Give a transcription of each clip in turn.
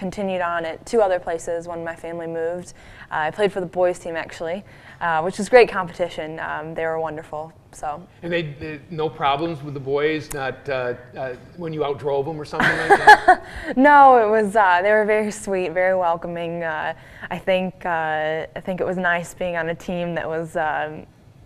continued on at 2 other places when my family moved. I played for the boys team actually, which was great competition. They were wonderful. So. And they no problems with the boys, not when you outdrove them or something like that? No, it was. They were very sweet, very welcoming. I think it was nice being on a team that was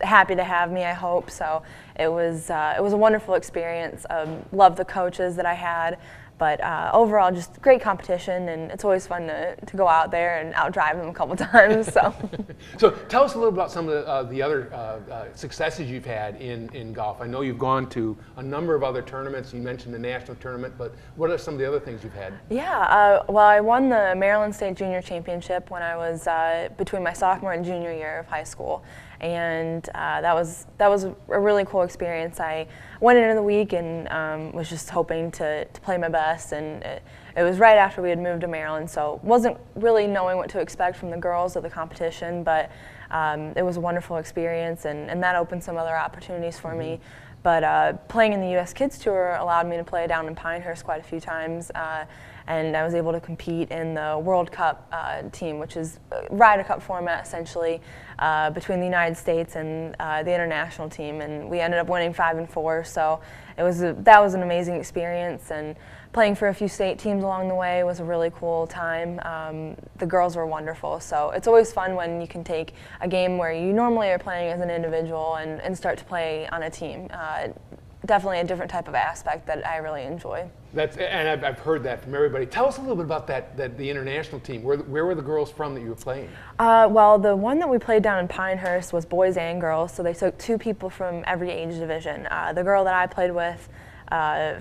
happy to have me. I hope so. It was a wonderful experience. Loved the coaches that I had. But overall, just great competition, and it's always fun to go out there and outdrive them a couple times. So, so tell us a little about some of the other successes you've had in golf. I know you've gone to a number of other tournaments. You mentioned the national tournament, but what are some of the other things you've had? Yeah, well, I won the Maryland State Junior Championship when I was between my sophomore and junior year of high school. And that was a really cool experience. I went into the week and was just hoping to play my best, and it was right after we had moved to Maryland, so wasn't really knowing what to expect from the girls of the competition, but it was a wonderful experience, and that opened some other opportunities for me. But playing in the U.S. Kids Tour allowed me to play down in Pinehurst quite a few times, and I was able to compete in the World Cup team, which is a Ryder Cup format essentially between the United States and the international team, and we ended up winning 5 and 4. So that was an amazing experience, and playing for a few state teams along the way was a really cool time. The girls were wonderful, so it's always fun when you can take a game where you normally are playing as an individual and start to play on a team. Definitely a different type of aspect that I really enjoy. And I've heard that from everybody. Tell us a little bit about the international team. Where were the girls from that you were playing? Well, the one that we played down in Pinehurst was boys and girls, so they took 2 people from every age division. The girl that I played with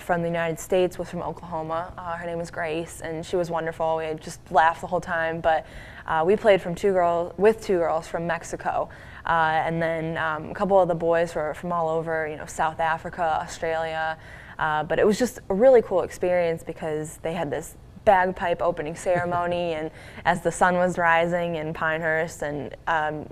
from the United States was from Oklahoma. Her name was Grace, and she was wonderful. We had just laughed the whole time. But we played with 2 girls from Mexico. And then a couple of the boys were from all over, South Africa, Australia. But it was just a really cool experience because they had this bagpipe opening ceremony and as the sun was rising in Pinehurst, and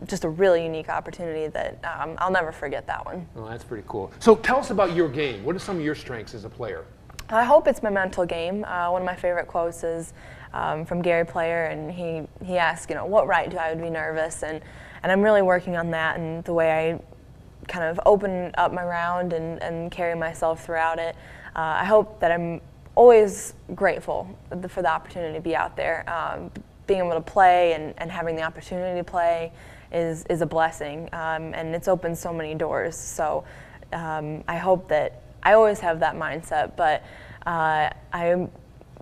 just a really unique opportunity that I'll never forget that one. Oh, that's pretty cool. So tell us about your game. What are some of your strengths as a player? I hope it's my mental game. One of my favorite quotes is from Gary Player, and he asked, what right do I would be nervous? And I'm really working on that, and the way I kind of open up my round and carry myself throughout it. I hope that I'm always grateful for the opportunity to be out there. Being able to play and having the opportunity to play is a blessing, and it's opened so many doors. So I hope that I always have that mindset, but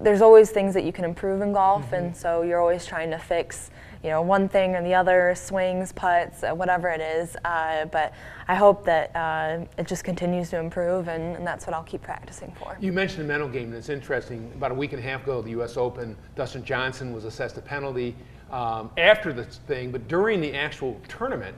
there's always things that you can improve in golf, and so you're always trying to fix one thing or the other, swings, putts, whatever it is. But I hope that it just continues to improve, and that's what I'll keep practicing for. You mentioned the mental game, and it's interesting. About a week and a half ago, the U.S. Open, Dustin Johnson was assessed a penalty after the thing, but during the actual tournament,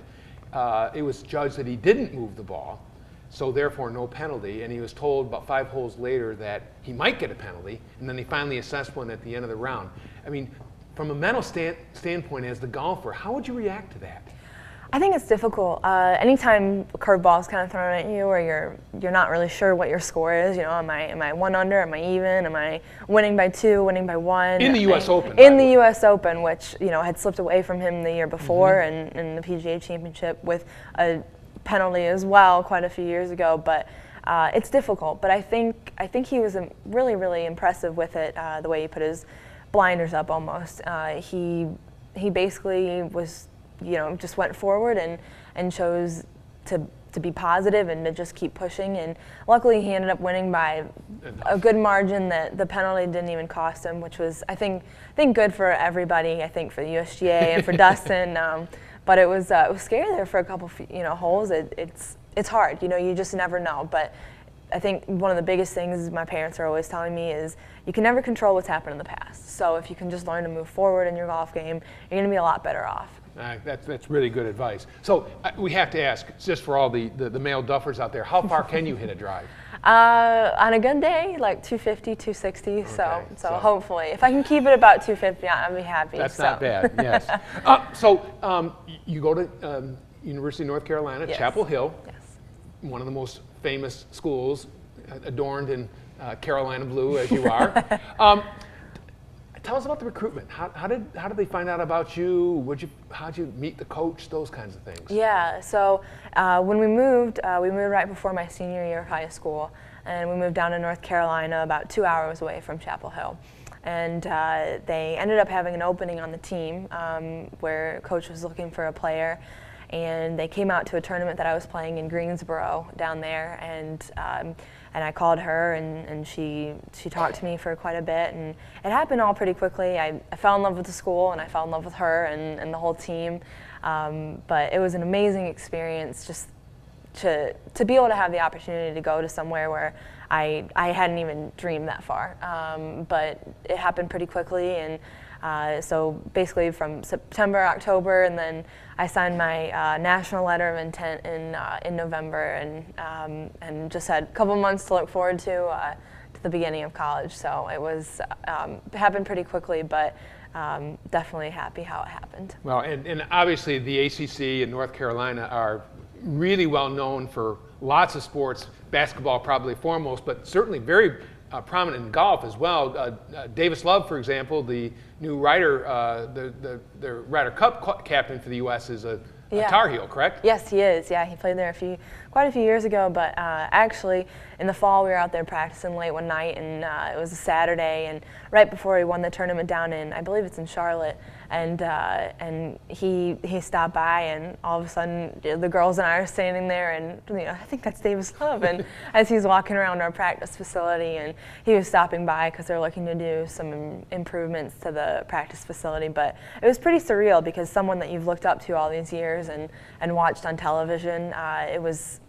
it was judged that he didn't move the ball, so therefore no penalty, and he was told about 5 holes later that he might get a penalty, and then they finally assessed one at the end of the round. I mean, from a mental standpoint as the golfer, how would you react to that? I think it's difficult. Anytime a curveball is kind of thrown at you, or you're not really sure what your score is. Am I 1 under? Am I even? Am I winning by 2? Winning by 1? In the U.S. Open. In the U.S. Open, which had slipped away from him the year before, and in the PGA Championship with a penalty as well, quite a few years ago. But it's difficult. But I think he was really, really impressive with it. The way he put his blinders up almost. He basically was, just went forward and chose to be positive and to just keep pushing. And luckily he ended up winning by a good margin that the penalty didn't even cost him, which was, I think good for everybody. I think for the USGA and for Dustin. But it was scary there for a couple, holes. It's hard. You just never know. But I think one of the biggest things my parents are always telling me is you can never control what's happened in the past. So if you can just learn to move forward in your golf game, you're going to be a lot better off. That's really good advice. So we have to ask, just for all the male duffers out there, how far can you hit a drive? On a good day, like 250, 260. Okay, so hopefully, if I can keep it about 250, I'll be happy. That's not bad. Yes. You go to University of North Carolina, yes. Chapel Hill. Yes. One of the most famous schools, adorned in Carolina blue as you are. Tell us about the recruitment. How did they find out about you? How'd you meet the coach? Those kinds of things. Yeah, so when we moved right before my senior year of high school, and we moved down to North Carolina, about 2 hours away from Chapel Hill. And they ended up having an opening on the team where coach was looking for a player, and they came out to a tournament that I was playing in Greensboro down there, and I called her, and she talked to me for quite a bit, and it happened all pretty quickly. I fell in love with the school, and I fell in love with her and the whole team, but it was an amazing experience just to be able to have the opportunity to go to somewhere where I hadn't even dreamed that far, but it happened pretty quickly, and so basically from September, October, and then I signed my national letter of intent in November, and just had a couple months to look forward to the beginning of college. So it was happened pretty quickly, but definitely happy how it happened. Well, and obviously the ACC and North Carolina are really well known for lots of sports, basketball probably foremost, but certainly very prominent in golf as well. Davis Love, for example, the new Ryder, the Ryder Cup captain for the U.S. is a Tar Heel, correct? Yes, he is. Yeah, he played there quite a few years ago, but actually in the fall we were out there practicing late one night, and it was a Saturday, and right before he won the tournament down in, I believe it's in Charlotte, and he stopped by, and all of a sudden the girls and I are standing there, and I think that's Davis Love, and as he's walking around our practice facility, and he was stopping by because they're looking to do some improvements to the practice facility, but it was pretty surreal because someone that you've looked up to all these years and watched on television, it was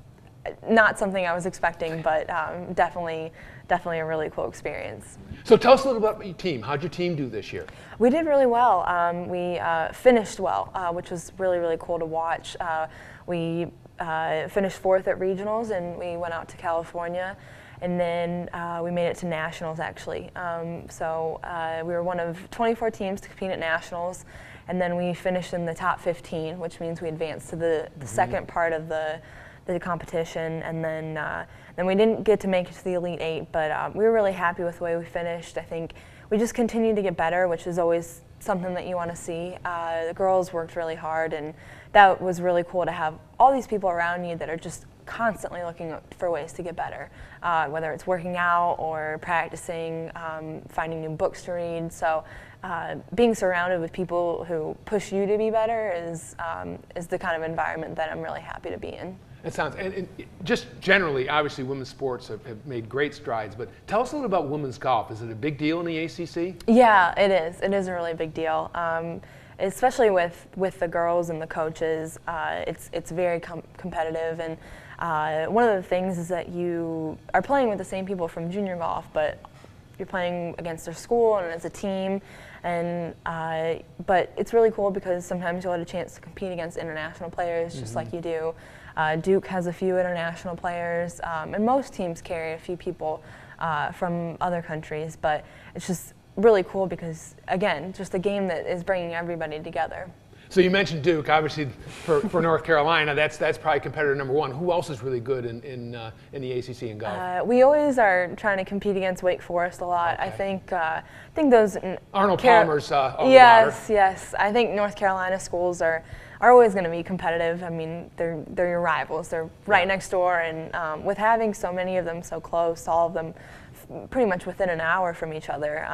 not something I was expecting, but definitely a really cool experience. So tell us a little about your team. How'd your team do this year? We did really well. We finished well, which was really, really cool to watch. We finished fourth at regionals, and we went out to California, and then we made it to nationals actually. So we were one of 24 teams to compete at nationals, and then we finished in the top 15, which means we advanced to the second part of the competition, and then we didn't get to make it to the Elite Eight, but we were really happy with the way we finished. I think we just continued to get better, which is always something that you want to see. The girls worked really hard, and that was really cool to have all these people around you that are just constantly looking for ways to get better, whether it's working out or practicing, finding new books to read. So being surrounded with people who push you to be better is the kind of environment that I'm really happy to be in. It sounds, and just generally, obviously women's sports have made great strides, but tell us a little about women's golf. Is it a big deal in the ACC? Yeah, it is. It is a really big deal. Especially with the girls and the coaches, it's very competitive, and one of the things is that you are playing with the same people from junior golf, but you're playing against their school and as a team, and but it's really cool because sometimes you'll get a chance to compete against international players, just like you do. Duke has a few international players, and most teams carry a few people from other countries, but it's just really cool because, again, just a game that is bringing everybody together. So you mentioned Duke, obviously for North Carolina, that's probably competitor number one. Who else is really good in the ACC in golf? We always are trying to compete against Wake Forest a lot. Okay. I think those Arnold Palmer's on yes, the water. Yes. I think North Carolina schools are always going to be competitive. I mean, they're your rivals. They're right next door, and with having so many of them so close, all of them pretty much within an hour from each other,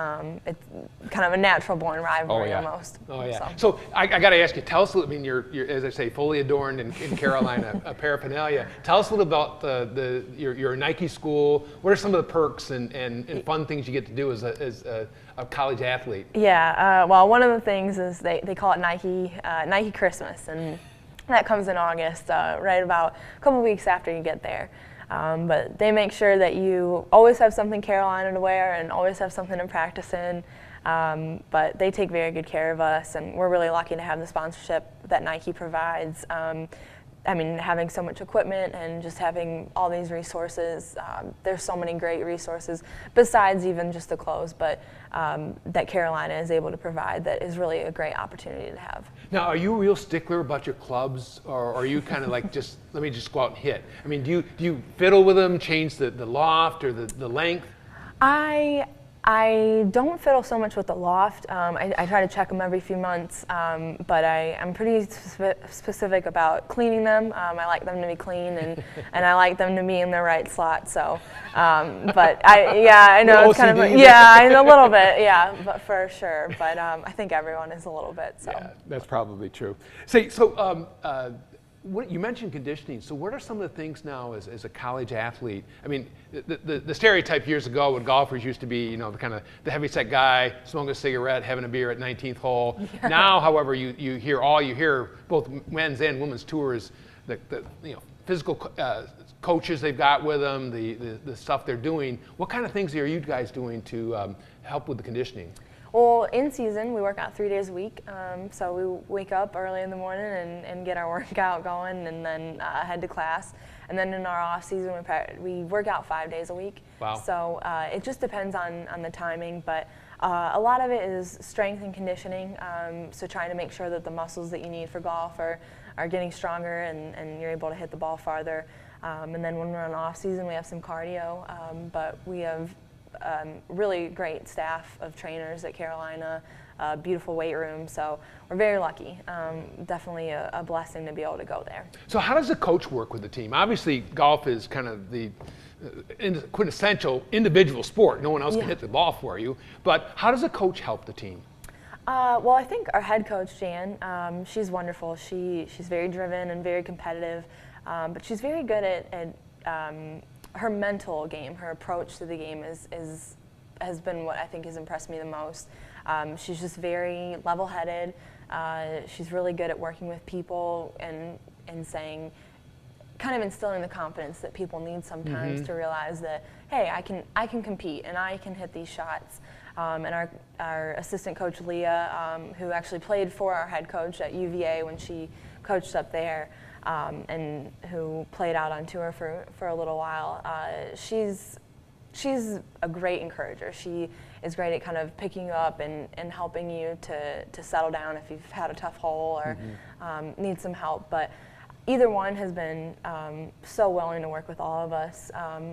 it's kind of a natural born rivalry almost. Oh yeah. So I got to ask you, tell us. I mean, you're as I say, fully adorned in Carolina paraphernalia. Tell us a little about your Nike school. What are some of the perks and fun things you get to do as a college athlete? Yeah. Well, one of the things is they call it Nike Christmas, and that comes in August, right about a couple weeks after you get there. But they make sure that you always have something Carolina to wear and always have something to practice in. But they take very good care of us, and we're really lucky to have the sponsorship that Nike provides. I mean, having so much equipment and just having all these resources, there's so many great resources besides even just the clothes, but that Carolina is able to provide that is really a great opportunity to have. Now, are you a real stickler about your clubs, or are you kind of like just, let me just go out and hit? I mean, do you fiddle with them, change the loft or the length? I I don't fiddle so much with the loft. I try to check them every few months, but I'm pretty specific about cleaning them. I like them to be clean, and I like them to be in the right slot. So, but I know it's kind of a little bit, but for sure. But I think everyone is a little bit. So yeah, that's probably true. Say so. What, you mentioned conditioning. So what are some of the things now as a college athlete? I mean, the stereotype years ago when golfers used to be, you know, the kind of the heavyset guy, smoking a cigarette, having a beer at 19th hole. Yeah. Now, however, you hear both men's and women's tours, the you know, physical coaches they've got with them, the stuff they're doing. What kind of things are you guys doing to help with the conditioning? Well, in season, we work out 3 days a week. So we wake up early in the morning and get our workout going, and then head to class. And then in our off season, we work out 5 days a week. Wow. So it just depends on the timing, but a lot of it is strength and conditioning. So trying to make sure that the muscles that you need for golf are getting stronger, and you're able to hit the ball farther. And then when we're on off season, we have some cardio, but we have really great staff of trainers at Carolina, beautiful weight room, so we're very lucky. Definitely a blessing to be able to go there. So how does the coach work with the team? Obviously, golf is kind of the quintessential individual sport. No one else can hit the ball for you, but how does a coach help the team? Well, I think our head coach, Jan, she's wonderful. She's very driven and very competitive, but she's very good at her mental game, her approach to the game has been what I think has impressed me the most. She's just very level-headed. She's really good at working with people and saying, kind of instilling the confidence that people need sometimes to realize that, hey, I can compete and I can hit these shots. And our assistant coach, Leah, who actually played for our head coach at UVA when she coached up there, and who played out on tour for a little while. She's a great encourager. She is great at kind of picking you up and helping you to settle down if you've had a tough hole or need some help. But either one has been so willing to work with all of us,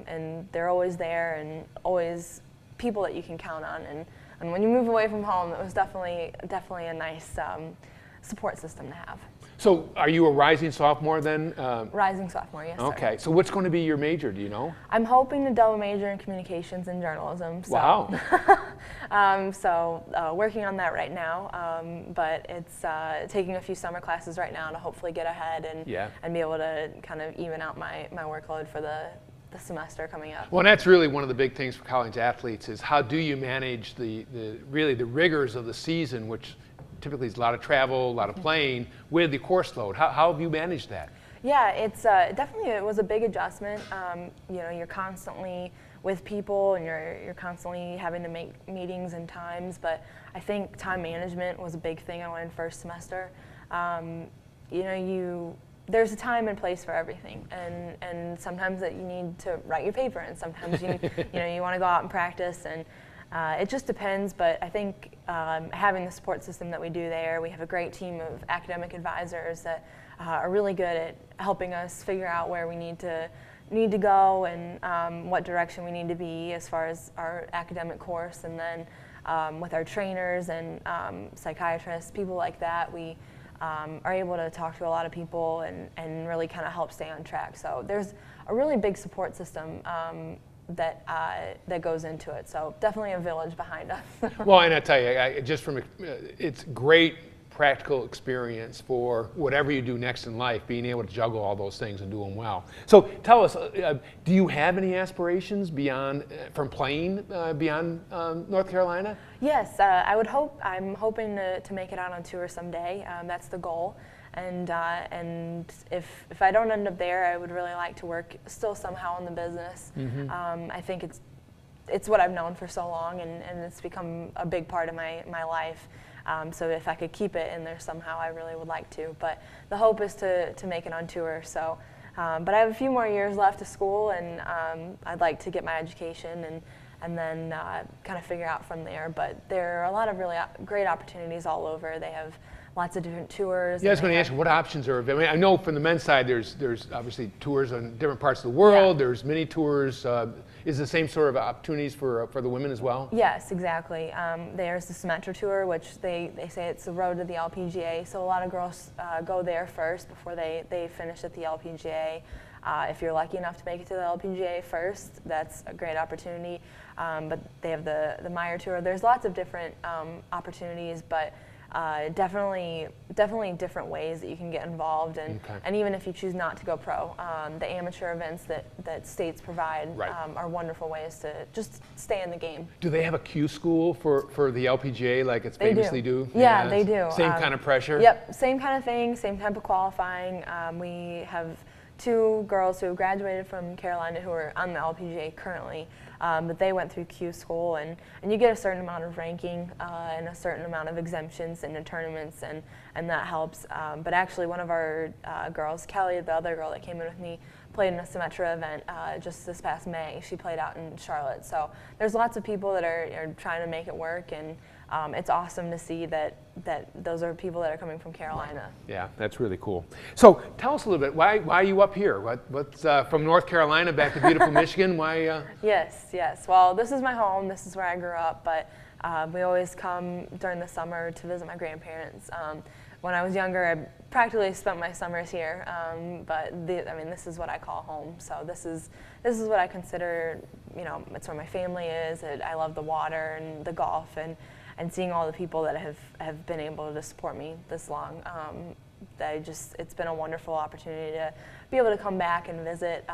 and they're always there and always people that you can count on. And when you move away from home, it was definitely a nice support system to have. So are you a rising sophomore then? Rising sophomore, yes, okay, sir. So what's going to be your major, do you know? I'm hoping to double major in communications and journalism. So. Wow. So working on that right now, but it's taking a few summer classes right now to hopefully get ahead and be able to kind of even out my workload for the semester coming up. Well, and that's really one of the big things for college athletes is how do you manage the rigors of the season, which typically is a lot of travel, a lot of playing, with the course load. How have you managed that? Yeah, it's definitely, it was a big adjustment. You know, you're constantly with people and you're constantly having to make meetings and times, but I think time management was a big thing I learned first semester. You know, there's a time and place for everything, and sometimes that you need to write your paper, and sometimes you want to go out and practice, and it just depends. But I think having the support system that we do there, we have a great team of academic advisors that are really good at helping us figure out where we need to go and what direction we need to be as far as our academic course, and then with our trainers and psychiatrists, people like that, we are able to talk to a lot of people and really kind of help stay on track. So there's a really big support system that goes into it. So definitely a village behind us. Well, and I tell you, it's great practical experience for whatever you do next in life, being able to juggle all those things and do them well. So tell us, do you have any aspirations beyond from playing beyond North Carolina? Yes, I'm hoping to make it out on tour someday. That's the goal. And if I don't end up there, I would really like to work still somehow in the business. I think it's what I've known for so long, and it's become a big part of my life. So if I could keep it in there somehow, I really would like to. But the hope is to make it on tour. So, but I have a few more years left of school, and I'd like to get my education and then kind of figure out from there. But there are a lot of really great opportunities all over. They have lots of different tours. Yeah, I was going to ask you, what options are available? I mean, I know from the men's side, there's obviously tours on different parts of the world. There's mini tours. Is the same sort of opportunities for the women as well? Yes, exactly. There's the Symetra Tour, which they say it's the road to the LPGA. So a lot of girls go there first before they finish at the LPGA. If you're lucky enough to make it to the LPGA first, that's a great opportunity. But they have the Meyer Tour. There's lots of different opportunities, but definitely different ways that you can get involved, and even if you choose not to go pro, the amateur events that states provide are wonderful ways to just stay in the game. Do they have a Q school for the LPGA like it's famously do? Yeah, they do. Same kind of pressure? Yep, same kind of thing, same type of qualifying. We have 2 girls who have graduated from Carolina who are on the LPGA currently. But they went through Q school, and you get a certain amount of ranking and a certain amount of exemptions into tournaments, and that helps. But actually, one of our girls, Kelly, the other girl that came in with me, played in a Symetra event just this past May. She played out in Charlotte. So there's lots of people that are trying to make it work, and it's awesome to see that those are people that are coming from Carolina. Yeah, that's really cool. So tell us a little bit, why are you up here? What's from North Carolina back to beautiful Michigan? Why? Yes. Well, this is my home. This is where I grew up, but we always come during the summer to visit my grandparents. When I was younger, I practically spent my summers here, but this is what I call home. So this is what I consider, it's where my family is. I love the water and the golf and seeing all the people that have been able to support me this long. It's been a wonderful opportunity to be able to come back and visit,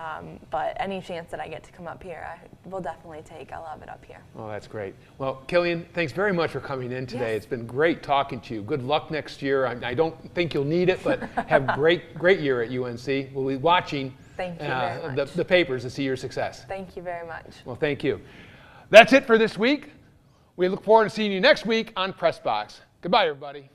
but any chance that I get to come up here, I will definitely take. I love it up here. Oh, that's great. Well, Killian, thanks very much for coming in today. Yes. It's been great talking to you. Good luck next year. I don't think you'll need it, but have great year at UNC. We'll be watching Thank you very much. the papers to see your success. Thank you very much. Well, thank you. That's it for this week. We look forward to seeing you next week on Press Box. Goodbye, everybody.